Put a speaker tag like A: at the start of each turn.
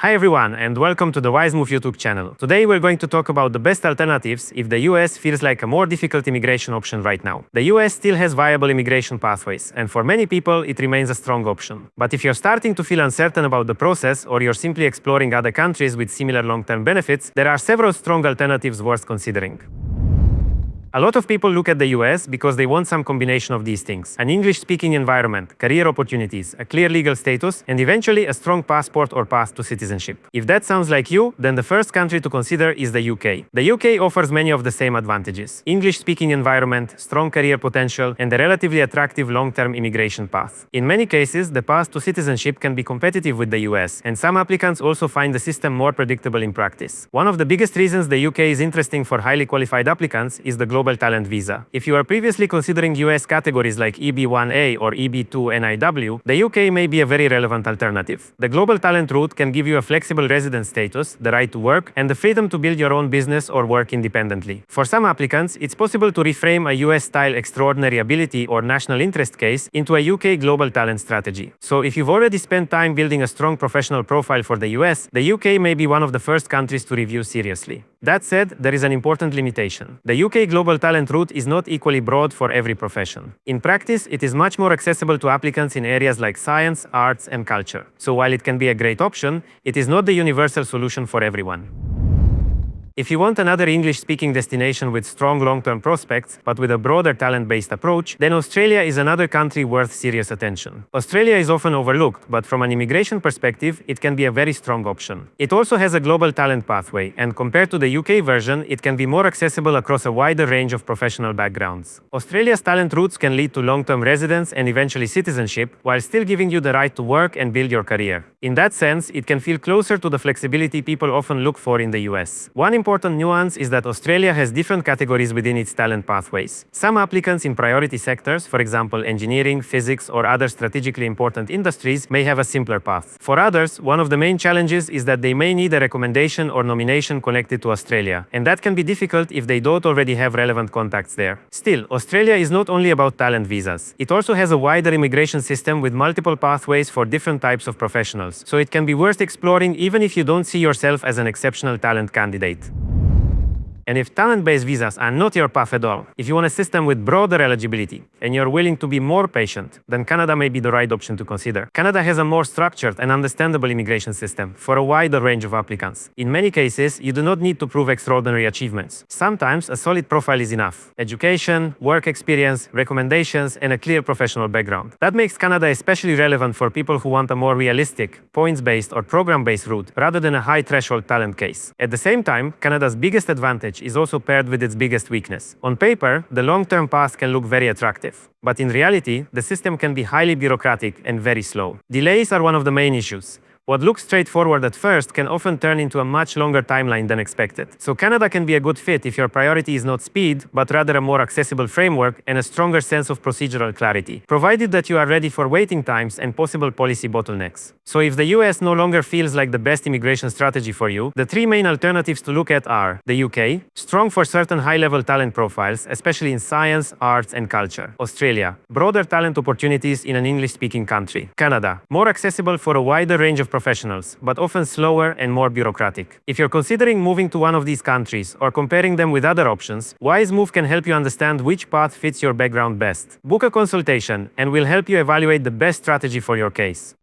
A: Hi everyone, and welcome to the Wise Move YouTube channel. Today we're going to talk about the best alternatives if the US feels like a more difficult immigration option right now. The US still has viable immigration pathways, and for many people it remains a strong option. But if you're starting to feel uncertain about the process, or you're simply exploring other countries with similar long-term benefits, there are several strong alternatives worth considering. A lot of people look at the US because they want some combination of these things: an English-speaking environment, career opportunities, a clear legal status, and eventually a strong passport or path to citizenship. If that sounds like you, then the first country to consider is the UK. The UK offers many of the same advantages: English-speaking environment, strong career potential, and a relatively attractive long-term immigration path. In many cases, the path to citizenship can be competitive with the US, and some applicants also find the system more predictable in practice. One of the biggest reasons the UK is interesting for highly qualified applicants is the Global Talent Visa. If you are previously considering US categories like EB-1A or EB-2 NIW, the UK may be a very relevant alternative. The Global Talent route can give you a flexible resident status, the right to work, and the freedom to build your own business or work independently. For some applicants, it's possible to reframe a US-style extraordinary ability or national interest case into a UK Global Talent strategy. So if you've already spent time building a strong professional profile for the US, the UK may be one of the first countries to review seriously. That said, there is an important limitation. The UK Global Talent route is not equally broad for every profession. In practice, it is much more accessible to applicants in areas like science, arts, and culture. So while it can be a great option, it is not the universal solution for everyone. If you want another English-speaking destination with strong long-term prospects, but with a broader talent-based approach, then Australia is another country worth serious attention. Australia is often overlooked, but from an immigration perspective, it can be a very strong option. It also has a global talent pathway, and compared to the UK version, it can be more accessible across a wider range of professional backgrounds. Australia's talent routes can lead to long-term residence and eventually citizenship, while still giving you the right to work and build your career. In that sense, it can feel closer to the flexibility people often look for in the US. One important nuance is that Australia has different categories within its talent pathways. Some applicants in priority sectors, for example engineering, physics, or other strategically important industries, may have a simpler path. For others, one of the main challenges is that they may need a recommendation or nomination connected to Australia, and that can be difficult if they don't already have relevant contacts there. Still, Australia is not only about talent visas. It also has a wider immigration system with multiple pathways for different types of professionals, so it can be worth exploring even if you don't see yourself as an exceptional talent candidate. And if talent-based visas are not your path at all, if you want a system with broader eligibility, and you're willing to be more patient, then Canada may be the right option to consider. Canada has a more structured and understandable immigration system for a wider range of applicants. In many cases, you do not need to prove extraordinary achievements. Sometimes a solid profile is enough: education, work experience, recommendations, and a clear professional background. That makes Canada especially relevant for people who want a more realistic, points-based or program-based route, rather than a high-threshold talent case. At the same time, Canada's biggest advantage is also paired with its biggest weakness. On paper, the long-term path can look very attractive, but in reality, the system can be highly bureaucratic and very slow. Delays are one of the main issues. What looks straightforward at first can often turn into a much longer timeline than expected. So Canada can be a good fit if your priority is not speed, but rather a more accessible framework and a stronger sense of procedural clarity, provided that you are ready for waiting times and possible policy bottlenecks. So if the US no longer feels like the best immigration strategy for you, the three main alternatives to look at are: the UK, strong for certain high-level talent profiles, especially in science, arts, and culture; Australia, broader talent opportunities in an English-speaking country; Canada, more accessible for a wider range of professionals, but often slower and more bureaucratic. If you're considering moving to one of these countries or comparing them with other options, Wise Move can help you understand which path fits your background best. Book a consultation, and we'll help you evaluate the best strategy for your case.